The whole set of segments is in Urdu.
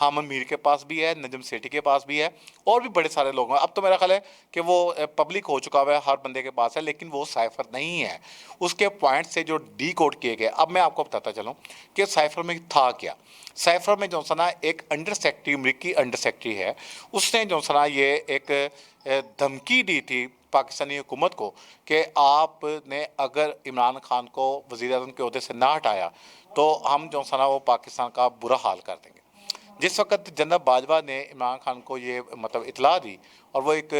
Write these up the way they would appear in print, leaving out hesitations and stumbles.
حامد میر کے پاس بھی ہے, نجم سیٹھی کے پاس بھی ہے, اور بھی بڑے سارے لوگ ہیں. اب تو میرا خیال ہے کہ وہ پبلک ہو چکا ہوا ہے, ہر بندے کے پاس ہے, لیکن وہ سائفر نہیں ہے. اس کے پوائنٹ سے جو ڈی کوڈ کیے گئے. اب میں آپ کو بتاتا چلوں کہ سائفر میں تھا کیا. سائفر میں جو سنا ایک انڈر سیکٹری, امریکی انڈر سیکٹری ہے, اس نے جو سنا یہ ایک دھمکی دی تھی پاکستانی حکومت کو کہ آپ نے اگر عمران خان کو وزیر اعظم کے عہدے سے نہ ہٹایا تو ہم جو سنا وہ پاکستان کا برا حال کر دیں گے. جس وقت جنرل باجوہ نے عمران خان کو یہ مطلب اطلاع دی, اور وہ ایک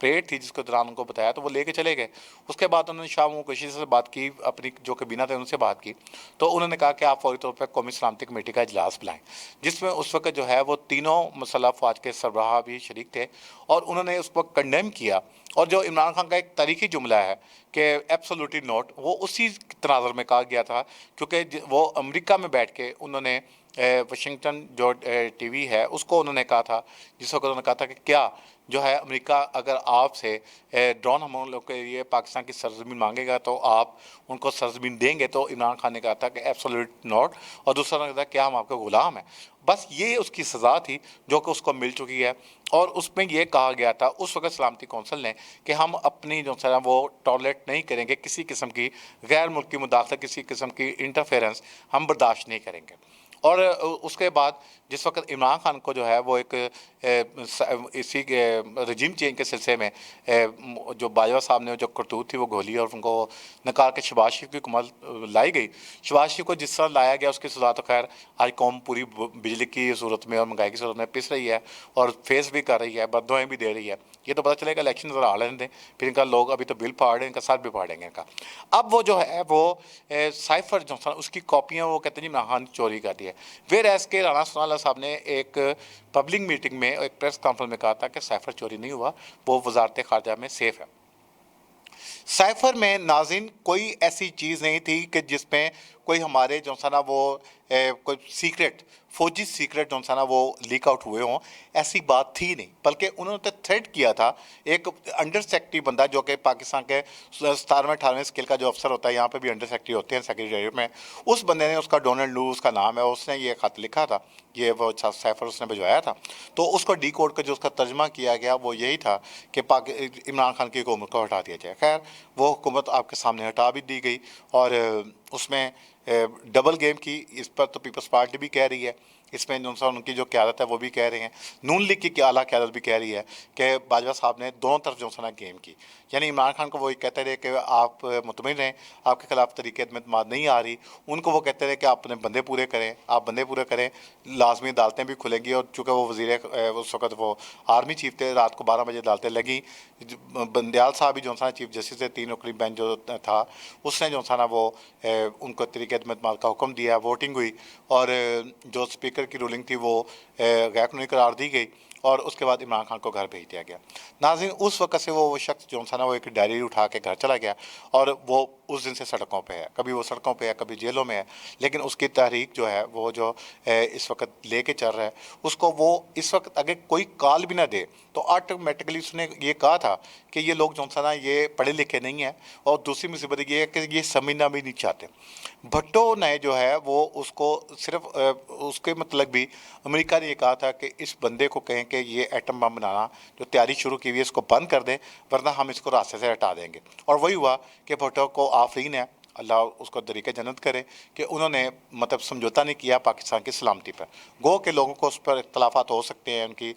پریڈ تھی جس کے دوران ان کو بتایا, تو وہ لے کے چلے گئے. اس کے بعد انہوں نے شاہ محمود قریشی سے بات کی, اپنی جو کابینہ تھے ان سے بات کی, تو انہوں نے کہا کہ آپ فوری طور پہ قومی سلامتی کمیٹی کا اجلاس بلائیں, جس میں اس وقت جو ہے وہ تینوں مسلح افواج کے سربراہ بھی شریک تھے, اور انہوں نے اس کو کنڈیم کیا. اور جو عمران خان کا ایک تاریخی جملہ ہے کہ ایبسولوٹلی نوٹ, وہ اسی تناظر میں کہا گیا تھا, کیونکہ وہ امریکہ میں بیٹھ کے انہوں نے واشنگٹن جو ٹی وی ہے اس کو انہوں نے کہا تھا, جس وقت انہوں نے کہا تھا کہ کیا جو ہے امریکہ اگر آپ سے ڈرون حملوں کے لیے پاکستان کی سرزمین مانگے گا تو آپ ان کو سرزمین دیں گے, تو عمران خان نے کہا تھا کہ ایبسولوٹ نوٹ, اور دوسرا نے کہا تھا کیا ہم آپ کے غلام ہیں. بس یہ اس کی سزا تھی جو کہ اس کو مل چکی ہے. اور اس میں یہ کہا گیا تھا اس وقت سلامتی کونسل نے کہ ہم اپنی جو ہے وہ ٹالریٹ نہیں کریں گے, کسی قسم کی غیر ملکی مداخلت, کسی قسم کی انٹرفیرنس ہم برداشت نہیں کریں گے. اور اس کے بعد جس وقت عمران خان کو جو ہے وہ ایک اسی رجیم چینج کے سلسلے میں جو باجوہ صاحب نے جو کرتوت تھی وہ گھولی اور ان کو نکال کے شہباز شریف کی حکومت لائی گئی. شہباز شریف کو جس طرح لایا گیا اس کی سزا تو خیر آج قوم پوری بجلی کی صورت میں اور مہنگائی کی صورت میں پس رہی ہے, اور فیس بھی کر رہی ہے, بددعائیں بھی دے رہی ہے. یہ تو پتہ چلے گا الیکشن ذرا آ لینے دیں, پھر ان کا لوگ ابھی تو بل پھاڑ رہے ہیں, ان کا سر بھی پھاڑیں گے ان کا. اب وہ جو ہے وہ سائفر جو اس کی کاپیاں وہ کہتے ہیں جی عمران خان چوری کر دی ہے. ویر ایس کے رانا ثناء اللہ صاحب نے ایک پبلک میٹنگ میں ایک پریس کانفرنس میں کہا تھا کہ سائفر چوری نہیں ہوا, وہ وزارت خارجہ میں سیف ہے. سائفر میں ناظرین کوئی ایسی چیز نہیں تھی کہ جس میں کوئی ہمارے جو سا نا وہ کوئی سیکرٹ فوجی سیکرٹ جو سا نا وہ لیک آؤٹ ہوئے ہوں, ایسی بات تھی نہیں. بلکہ انہوں نے تھریٹ کیا تھا ایک انڈر سیکٹری بندہ جو کہ پاکستان کے 17ویں 18ویں اسکیل کا جو افسر ہوتا ہے, یہاں پہ بھی انڈر سیکٹری ہوتے ہیں سیکریٹریٹ میں, اس بندے نے, اس کا ڈونلڈ لو اس کا نام ہے, اس نے یہ خط لکھا تھا, یہ وہ سائفر اس نے بھجوایا تھا. تو اس کو ڈی کوڈ کا جو اس کا ترجمہ کیا گیا وہ یہی تھا کہ عمران خان کی حکومت کو ہٹا دیا جائے. خیر وہ حکومت آپ کے سامنے ہٹا بھی دی گئی, اور اس میں ڈبل گیم کی. اس پر تو پیپلز پارٹی بھی کہہ رہی ہے, اس میں ان کی جو قیادت ہے وہ بھی کہہ رہے ہیں, نون لیگ کی اعلیٰ قیادت بھی کہہ رہی ہے کہ باجوہ صاحب نے دونوں طرف جو سنا گیم کی. یعنی عمران خان کو وہ کہتے رہے کہ آپ مطمئن رہیں, آپ کے خلاف طریقے میں اعتماد نہیں آ رہی. ان کو وہ کہتے رہے کہ آپ اپنے بندے پورے کریں, آپ بندے پورے کریں, لازمی عدالتیں بھی کھلیں گی. اور چونکہ وہ وزیر اس وقت وہ آرمی چیف تھے, رات کو 12 بجے عدالتیں لگیں. بندیال صاحب بھی جو سا چیف جسٹس تھے, 3 رکنی بینچ جو تھا, اس نے جو سا نا وہ ان کو طریقے میں اعتماد کا حکم دیا, ووٹنگ ہوئی, اور جو اسپیکر کی رولنگ تھی وہ غیر قانونی قرار دی گئی, اور اس کے بعد عمران خان کو گھر بھیج دیا گیا. ناظرین اس وقت سے وہ شخص جو سا نا وہ ایک ڈائری اٹھا کے گھر چلا گیا, اور وہ اس دن سے سڑکوں پہ ہے. کبھی وہ سڑکوں پہ ہے, کبھی جیلوں میں ہے, لیکن اس کی تحریک جو ہے وہ جو اس وقت لے کے چل رہا ہے, اس کو وہ اس وقت اگر کوئی کال بھی نہ دے تو آٹومیٹکلی اس نے یہ کہا تھا کہ یہ لوگ جو سا نا یہ پڑھے لکھے نہیں ہیں, اور دوسری مصیبت یہ ہے کہ یہ سمجھنا بھی نہیں چاہتے. بھٹو نے جو ہے وہ اس کو صرف اس کے مطلب بھی امریکہ نے یہ کہا تھا کہ اس بندے کو کہیں کہ یہ ایٹم بم بنانا جو تیاری شروع کی ہوئی ہے اس کو بند کر دیں, ورنہ ہم اس کو راستے سے ہٹا دیں گے. اور وہی ہوا کہ بھٹو کو آفرین ہے, اللہ اس کو طریقے جنت کرے, کہ انہوں نے مطلب سمجھوتا نہیں کیا پاکستان کی سلامتی پر. گو کہ لوگوں کو اس پر اختلافات ہو سکتے ہیں ان کی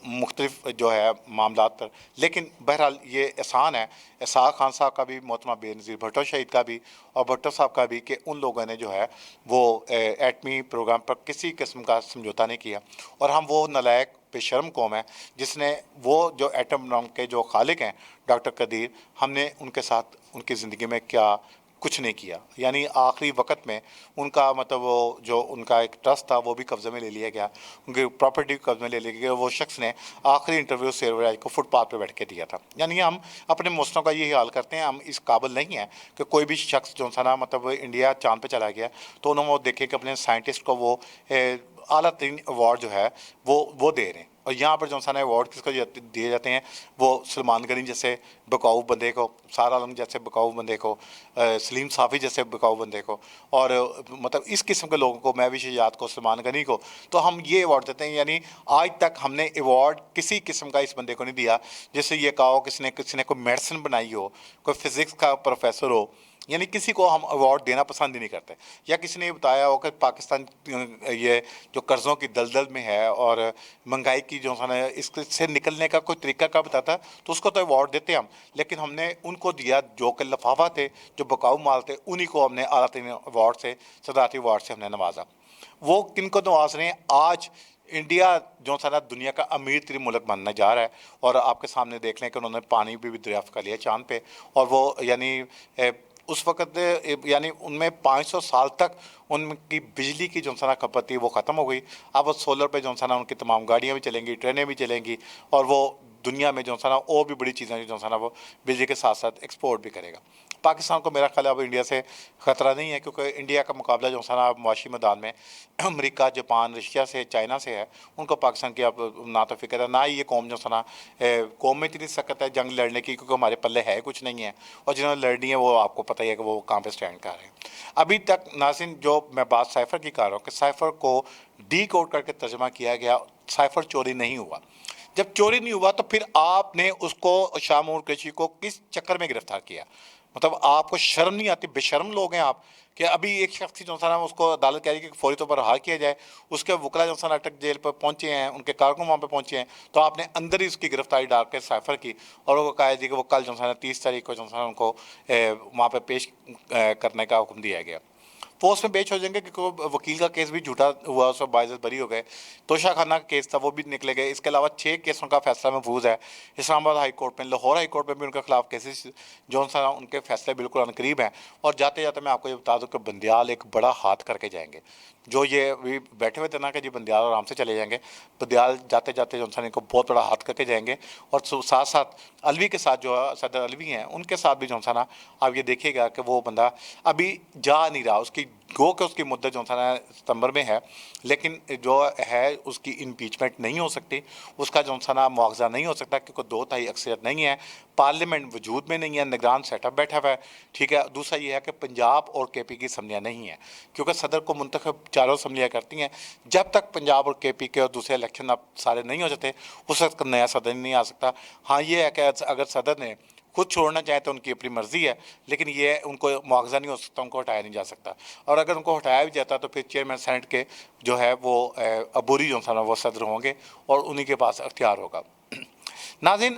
مختلف جو ہے معاملات پر, لیکن بہرحال یہ احسان ہے اسحاق خان صاحب کا بھی, محترمہ بے نظیر بھٹو شہید کا بھی, اور بھٹو صاحب کا بھی, کہ ان لوگوں نے جو ہے وہ ایٹمی پروگرام پر کسی قسم کا سمجھوتا نہیں کیا. اور ہم وہ نالائق بے شرم قوم ہے جس نے وہ جو ایٹم بم کے جو خالق ہیں ڈاکٹر قدیر, ہم نے ان کے ساتھ ان کی زندگی میں کیا کچھ نہیں کیا. یعنی آخری وقت میں ان کا مطلب وہ جو ان کا ایک ٹرسٹ تھا وہ بھی قبضے میں لے لیا گیا, ان کی پراپرٹی قبضے میں لے لی گئی. وہ شخص نے آخری انٹرویو سیروراج کو فٹ پاتھ پہ بیٹھ کے دیا تھا. یعنی ہم اپنے مسلموں کا یہی حال کرتے ہیں, ہم اس قابل نہیں ہیں کہ کوئی بھی شخص جو سا نا مطلب انڈیا چاند پہ چلا گیا تو انہوں نے وہ دیکھے کہ اپنے سائنٹسٹ کو وہ اعلیٰ ترین ایوارڈ جو ہے وہ دے رہے ہیں. اور یہاں پر جو نا ایوارڈ کس کو دیے جاتے ہیں وہ سلمان غنی جیسے بکاؤ بندے کو، سارا عالم جیسے بکاؤ بندے کو، سلیم صافی جیسے بکاؤ بندے کو، اور مطلب اس قسم کے لوگوں کو، مہوش یاد کو، سلمان غنی کو، تو ہم یہ ایوارڈ دیتے ہیں. یعنی آج تک ہم نے ایوارڈ کسی قسم کا اس بندے کو نہیں دیا جس سے یہ کہا ہو کسی نے کوئی میڈیسن بنائی ہو، کوئی فزکس کا پروفیسر ہو. یعنی کسی کو ہم ایوارڈ دینا پسند ہی نہیں کرتے. یا کسی نے یہ بتایا ہو کہ پاکستان یہ جو قرضوں کی دلدل میں ہے اور مہنگائی کی جو ہے اس سے نکلنے کا کوئی طریقہ کا بتاتا تو اس کو تو ایوارڈ دیتے ہم. لیکن ہم نے ان کو دیا جو کہ لفافہ تھے، جو بکاؤ مال تھے، انہی کو ہم نے اعلیٰ ترین ایوارڈ سے، صدارتی ایوارڈ سے ہم نے نوازا. وہ کن کو نواز رہے ہیں؟ آج انڈیا جو سارا دنیا کا امیر ترین ملک بننے جا رہا ہے. اور آپ کے سامنے دیکھ لیں کہ انہوں نے پانی بھی دریافت کر لیا چاند پہ. اور وہ یعنی اس وقت یعنی ان میں 500 سال تک ان کی بجلی کی جو سنا کھپت تھی وہ ختم ہو گئی. اب وہ سولر پہ جو سنا ان کی تمام گاڑیاں بھی چلیں گی، ٹرینیں بھی چلیں گی، اور وہ دنیا میں جو سنا اور بھی بڑی چیزیں جو سنا وہ بجلی کے ساتھ ساتھ ایکسپورٹ بھی کرے گا. پاکستان کو میرا خیال ہے اب انڈیا سے خطرہ نہیں ہے، کیونکہ انڈیا کا مقابلہ جو سنا معاشی میدان میں امریکہ، جاپان، رشیا سے، چائنا سے ہے. ان کو پاکستان کی اب نہ تو فکر ہے، نہ ہی یہ قوم جو سنا قوم میں اتنی سخت ہے جنگ لڑنے کی، کیونکہ ہمارے پلے ہے کچھ نہیں ہے. اور جنہوں نے لڑنی ہے وہ آپ کو پتہ ہی ہے کہ وہ کہاں پہ اسٹینڈ کر رہے ہیں. ابھی تک ناظرین جو میں بات سائفر کی کر رہا ہوں کہ سائفر کو ڈی کوڈ کر کے ترجمہ کیا گیا، سائفر چوری نہیں ہوا. جب چوری نہیں ہوا تو پھر آپ نے اس کو، شاہ محمود قریشی کو، کس چکر میں گرفتار کیا؟ مطلب آپ کو شرم نہیں آتی؟ بے شرم لوگ ہیں آپ کہ ابھی ایک شخص جو سا اس کو عدالت کہہ رہی ہے کہ فوری طور پر رہا کیا جائے. اس کے وکلا جو سا اٹک جیل پر پہنچے ہیں، ان کے کارکن وہاں پہ پہنچے ہیں، تو آپ نے اندر ہی اس کی گرفتاری ڈال کے سائفر کی. اور وہ کہا جی کہ وہ کل جو سا 30 تاریخ کو جو سا ان کو وہاں پہ پیش کرنے کا حکم دیا گیا. پوسٹ میں پیش ہو جائیں گے کیونکہ وکیل کا کیس بھی جھوٹا ہوا، اس میں باعزت بری ہو گئے. توشہ خانہ کا کیس تھا وہ بھی نکلے گئے. اس کے علاوہ 6 کیسوں کا فیصلہ محفوظ ہے اسلام آباد ہائی کورٹ میں. لاہور ہائی کورٹ میں بھی ان کے خلاف کیسز جو سا ان کے فیصلے بالکل عنقریب ہیں. اور جاتے جاتے میں آپ کو یہ بتا دوں کہ بندیال ایک بڑا ہاتھ کر کے جائیں گے. جو یہ بھی بیٹھے ہوئے تھے نا کہ جی بندیال آرام سے چلے جائیں گے، بندیال جاتے جاتے جو سا ان کو بہت بڑا ہاتھ کر کے جائیں گے. اور ساتھ ساتھ الوی کے ساتھ جو صدر الوی ہیں ان کے ساتھ بھی جو سا نا آپ یہ دیکھیے گا کہ وہ بندہ ابھی جا نہیں رہا. اس کی گو کہ اس کی مدت جو سا ستمبر میں ہے، لیکن جو ہے اس کی امپیچمنٹ نہیں ہو سکتی، اس کا جو سا مواخذہ نہیں ہو سکتا، کیونکہ 2/3 اکثریت نہیں ہے، پارلیمنٹ وجود میں نہیں ہے، نگران سیٹ اپ بیٹھا ہوا ہے. ٹھیک ہے. دوسرا یہ ہے کہ پنجاب اور کے پی کی اسمبلیاں نہیں ہیں، کیونکہ صدر کو منتخب چاروں اسمبلیاں کرتی ہیں. جب تک پنجاب اور کے پی کے اور دوسرے الیکشن اب سارے نہیں ہو جاتے اس وقت نیا صدر نہیں آ سکتا. ہاں یہ ہے کہ اگر صدر نے خود چھوڑنا چاہے تو ان کی اپنی مرضی ہے، لیکن یہ ان کو مواخذہ نہیں ہو سکتا، ان کو ہٹایا نہیں جا سکتا. اور اگر ان کو ہٹایا بھی جاتا تو پھر چیئرمین سینٹ کے جو ہے وہ عبوری جو سا وہ صدر ہوں گے اور انہی کے پاس اختیار ہوگا. ناظرین،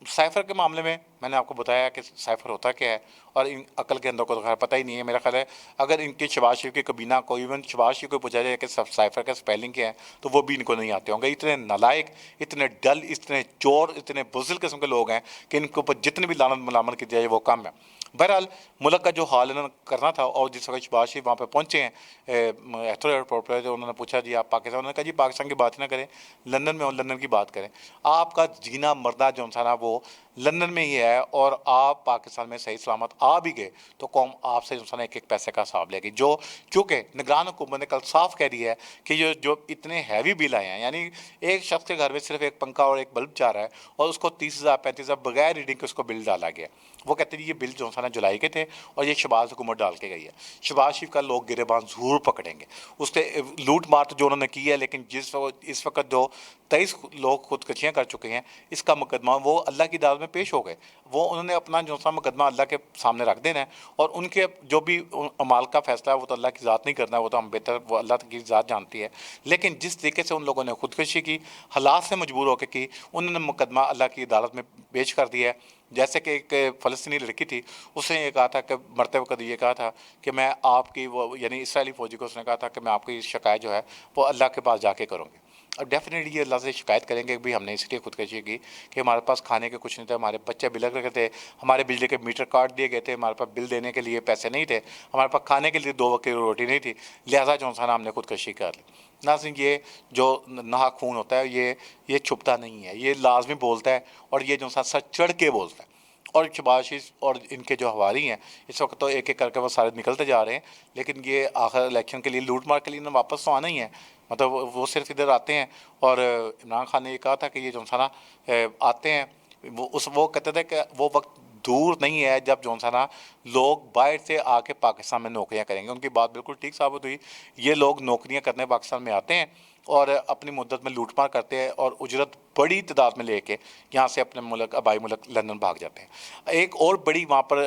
سائفر کے معاملے میں نے آپ کو بتایا کہ سائفر ہوتا کیا ہے، اور ان عقل کے اندر کو تو خیر پتہ ہی نہیں ہے. میرا خیال ہے اگر ان کی شہباز شریف کی کابینہ کو، ایون شہباز شریف کو پوچھا جائے کہ سائفر کا سپیلنگ کیا ہے تو وہ بھی ان کو نہیں آتے ہوں گے. اتنے نالائق، اتنے ڈل، اتنے چور، اتنے بزدل قسم کے لوگ ہیں کہ ان کے اوپر جتنے بھی لعنت ملامت کی جائے وہ کم ہے. بہرحال ملک کا جو حال انہوں نے کرنا تھا، اور جس وقت شہباز شریف وہاں پہ پہنچے ہیں ایتھرو ایئرپورٹ پہ، جو انہوں نے پوچھا جی آپ پاکستان، انہوں نے کہا جی پاکستان کی بات نہ کریں، لندن میں ہوں، لندن کی بات کریں. آپ کا جینا مردہ جو سا نا وہ لندن میں ہی ہے، اور آپ پاکستان میں صحیح سلامت آ بھی گئے تو قوم آپ سے جو سا نا ایک ایک پیسے کا حساب لے گی. جو کیونکہ نگران حکومت نے کل صاف کہہ دیا ہے کہ یہ جو اتنے ہیوی بل آئے ہیں، یعنی ایک شخص کے گھر میں صرف ایک پنکھا اور ایک بلب جا رہا ہے، اور اس کو 30,000 35,000 بغیر ریڈنگ کے اس کو بل ڈالا گیا. وہ کہتے ہیں یہ بل جو سا نا جولائی کے تھے اور یہ شہباز حکومت ڈال کے گئی ہے. شہباز شریف کا لوگ گریباں ضرور پکڑیں گے. اس کے لوٹ مار جو انہوں نے کی ہے، لیکن اس وقت جو 23 لوگ خودکشیاں کر چکے ہیں، اس کا مقدمہ وہ اللہ کی عدالت میں پیش ہو گئے. وہ انہوں نے اپنا جو سا مقدمہ اللہ کے سامنے رکھ دینا ہے، اور ان کے جو بھی اعمال کا فیصلہ ہے وہ تو اللہ کی ذات نہیں کرنا ہے، وہ تو ہم بہتر وہ اللہ کی ذات جانتی ہے. لیکن جس طریقے سے ان لوگوں نے خودکشی کی، حالات سے مجبور ہو کے کی، انہوں نے مقدمہ اللہ کی عدالت میں پیش کر دیا ہے. جیسے کہ ایک فلسطینی لڑکی تھی، اس نے یہ کہا تھا کہ مرتے وقت یہ کہا تھا کہ میں آپ کی وہ یعنی اسرائیلی فوجی کو اس نے کہا تھا کہ میں آپ کی شکایت جو ہے وہ اللہ کے پاس جا کے کروں گی. اور ڈیفینیٹلی یہ اللہ سے شکایت کریں گے کہ بھی ہم نے اس لیے خودکشی کی کہ ہمارے پاس کھانے کے کچھ نہیں تھے، ہمارے بچے بلک رہے تھے، ہمارے بجلی کے میٹر کاٹ دیے گئے تھے، ہمارے پاس بل دینے کے لیے پیسے نہیں تھے، ہمارے پاس کھانے کے لیے 2 وقت کی روٹی نہیں تھی، لہٰذا جو انسان ہم نے خودکشی کر لی. ناظرین، یہ جو ناحق خون ہوتا ہے یہ چھپتا نہیں ہے، یہ لازمی بولتا ہے، اور یہ جو انسان سر چڑھ کے بولتا ہے. اور شہباز شریف اور ان کے جو حوالی ہیں اس وقت تو ایک ایک کر کے وہ سارے نکلتے جا رہے ہیں، لیکن یہ آخر الیکشن کے لیے لوٹ مار کے لیے واپس تو آنا ہی ہے، مطلب وہ صرف ادھر آتے ہیں۔ اور عمران خان نے یہ کہا تھا کہ یہ جو ہے نا آتے ہیں، وہ کہتے تھے کہ وہ وقت دور نہیں ہے جب جو ہے نا لوگ باہر سے آ کے پاکستان میں نوکریاں کریں گے۔ ان کی بات بالکل ٹھیک ثابت ہوئی، یہ لوگ نوکریاں کرنے پاکستان میں آتے ہیں اور اپنی مدت میں لوٹ مار کرتے ہیں اور اجرت بڑی تعداد میں لے کے یہاں سے اپنے ملک آبائی ملک لندن بھاگ جاتے ہیں۔ ایک اور بڑی وہاں پر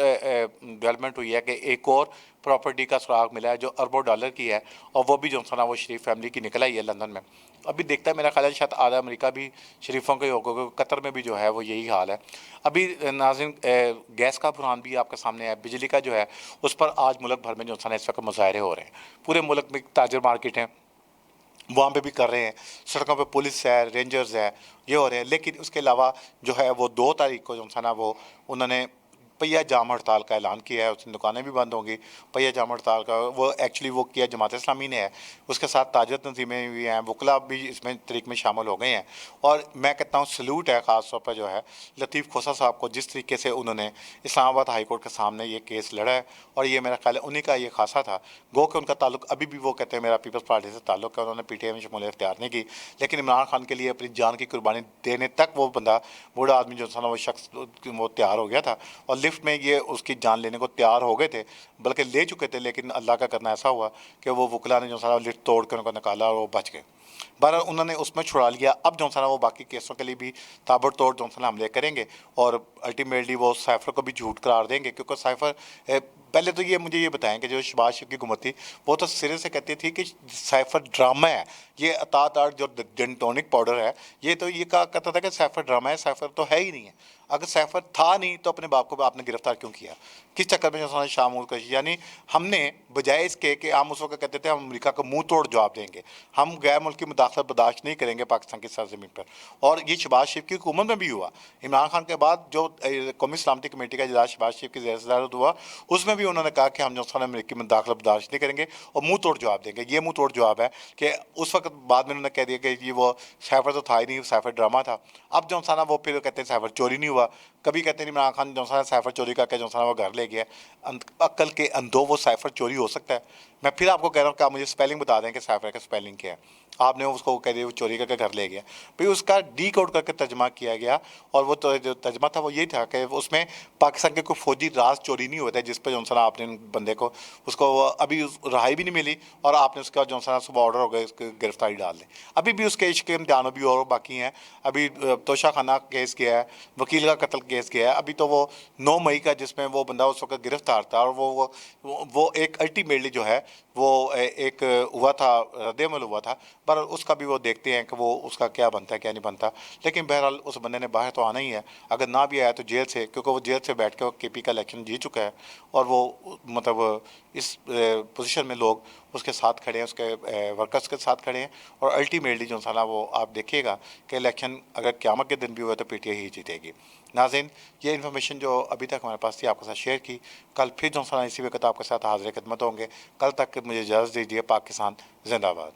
ڈیولپمنٹ ہوئی ہے کہ ایک اور پراپرٹی کا سراغ ملا ہے جو اربوں ڈالر کی ہے، اور وہ بھی جو ہے نا وہ شریف فیملی کی نکل آئی ہے لندن میں۔ ابھی دیکھتا ہے میرا خیال ہے شاید آدھا امریکہ بھی شریفوں کے ہوگا، قطر میں بھی جو ہے وہ یہی حال ہے۔ ابھی ناظرین گیس کا بحران بھی آپ کے سامنے ہے، بجلی کا جو ہے اس پر آج ملک بھر میں جو ہے نا اس وقت مظاہرے ہو رہے ہیں، پورے ملک میں تاجر مارکیٹ ہیں وہاں پہ بھی کر رہے ہیں، سڑکوں پہ پولیس ہے، رینجرز ہے، یہ ہو رہے ہیں۔ لیکن اس کے علاوہ جو ہے وہ 2 تاریخ کو جو ہے نا وہ انہوں نے پہیہ جام ہڑتال کا اعلان کیا ہے، اس میں دکانیں بھی بند ہوں گی۔ پہیہ جام ہڑتال کا وہ ایکچولی وہ کیا جماعت اسلامی نے ہے، اس کے ساتھ تاجر تنظیمیں بھی ہیں، وکلا بھی اس میں طریق میں شامل ہو گئے ہیں۔ اور میں کہتا ہوں سلوٹ ہے خاص طور پر جو ہے لطیف کھوسہ صاحب کو، جس طریقے سے انہوں نے اسلام آباد ہائی کورٹ کے سامنے یہ کیس لڑا ہے، اور یہ میرا خیال ہے انہی کا یہ خاصہ تھا۔ گو کہ ان کا تعلق ابھی بھی وہ کہتے ہیں میرا پیپلز پارٹی سے تعلق ہے، انہوں نے پی ٹی آئی میں شمولیت اختیار نہیں کی، لیکن عمران خان کے لیے اپنی جان کی قربانی دینے تک وہ بندہ، بوڑھا آدمی جو تھا نا وہ شخص وہ تیار ہو گیا تھا، اور لفٹ میں یہ اس کی جان لینے کو تیار ہو گئے تھے، بلکہ لے چکے تھے، لیکن اللہ کا کرنا ایسا ہوا کہ وہ وکلا نے جو ہے نا لفٹ توڑ کے ان کو نکالا اور وہ بچ گئے۔ بہرحال انہوں نے اس میں چھڑا لیا، اب جو ہے نا وہ باقی کیسوں کے لیے بھی تابڑ توڑ جو ہے نا حملے کریں گے، اور الٹیمیٹلی وہ سائفر کو بھی جھوٹ قرار دیں گے، کیونکہ سائفر پہلے تو یہ مجھے یہ بتائیں کہ جو شہباز شریف کی حکومت تھی وہ تو سرے سے کہتی تھی کہ سائفر ڈرامہ ہے، یہ اطاعت آرٹ جو ڈنٹونک پاؤڈر ہے، یہ تو یہ کہا کرتا تھا کہ سائفر ڈرامہ ہے، سائفر تو ہے ہی نہیں ہے۔ اگر سائفر تھا نہیں تو اپنے باپ کو آپ نے گرفتار کیوں کیا؟ کس چکر میں جو ہے نا شامول کر، یعنی ہم نے بجائے اس کے کہ ہم اس وقت کہتے تھے ہم امریکہ کو منہ توڑ جواب دیں گے، ہم غیر ملکی مداخلت برداشت نہیں کریں گے پاکستان کی سرزمین پر، اور یہ شہباز شریف کی حکومت میں بھی ہوا۔ عمران خان کے بعد جو قومی سلامتی کمیٹی کا اجلاس شہباز شریف کی زیر صدارت ہوا، اس میں بھی انہوں نے کہا کہ ہم جو ہے نا امریکی مداخلت برداشت نہیں کریں گے اور منہ توڑ جواب دیں گے۔ یہ منہ توڑ جواب ہے کہ اس وقت بعد میں انہوں نے کہہ دیا کہ یہ وہ سائفر تو تھا ہی نہیں، سائفر ڈرامہ تھا۔ اب جو ہے نا وہ پھر کہتے ہیں سائفر چوری نہیں ہوا، کبھی کہتے ہیں عمران خان جو ہے نا سائفر چوری کر کے جو ہے نا وہ گھر لے گیا۔ عقل کے اندھو وہ سائفر چوری ہو سکتا ہے؟ میں پھر آپ کو کہہ رہا ہوں کہ آپ مجھے سپیلنگ بتا دیں کہ سائفر کا سپیلنگ کیا ہے۔ آپ نے اس کو کہہ دیا وہ چوری کر کے گھر لے گیا، پھر اس کا ڈی کوڈ کر کے ترجمہ کیا گیا، اور وہ جو ترجمہ تھا وہ یہی تھا کہ اس میں پاکستان کے کوئی فوجی راز چوری نہیں ہوتا ہے، جس پہ جو ہے نا آپ نے بندے کو اس کو ابھی رہائی بھی نہیں ملی، اور آپ نے اس کا جو ہے نا صبح آرڈر ہو گیا اس کی گرفتاری ڈال دیں۔ ابھی بھی اس کے عشق کے امتحان بھی اور باقی ہیں، ابھی توشہ خانہ کیس گیا ہے، وکیل کا قتل کیس گیا ہے، ابھی تو وہ 9 مئی کا جس میں وہ بندہ اس وقت گرفتار تھا، اور وہ ایک الٹیمیٹلی جو ہے وہ ایک ہوا تھا، رد عمل ہوا تھا، پر اس کا بھی وہ دیکھتے ہیں کہ وہ اس کا کیا بنتا ہے کیا نہیں بنتا۔ لیکن بہرحال اس بندے نے باہر تو آنا ہی ہے، اگر نہ بھی آیا تو جیل سے، کیونکہ وہ جیل سے بیٹھ کے وہ کے پی کا الیکشن جیت چکا ہے، اور وہ مطلب اس پوزیشن میں لوگ اس کے ساتھ کھڑے ہیں، اس کے ورکرز کے ساتھ کھڑے ہیں، اور الٹیمیٹلی جو ہے نا وہ آپ دیکھیے گا کہ الیکشن اگر قیامت کے دن بھی ہوا تو پی ٹی آئی ہی جیتے گی۔ ناظرین، یہ انفارمیشن جو ابھی تک ہمارے پاس تھی آپ کے ساتھ شیئر کی، کل پھر جو ہے نا اسی وقت آپ کے ساتھ حاضر خدمت ہوں گے۔ کل تک مجھے اجازت دیجیے۔ پاکستان زندہ باد۔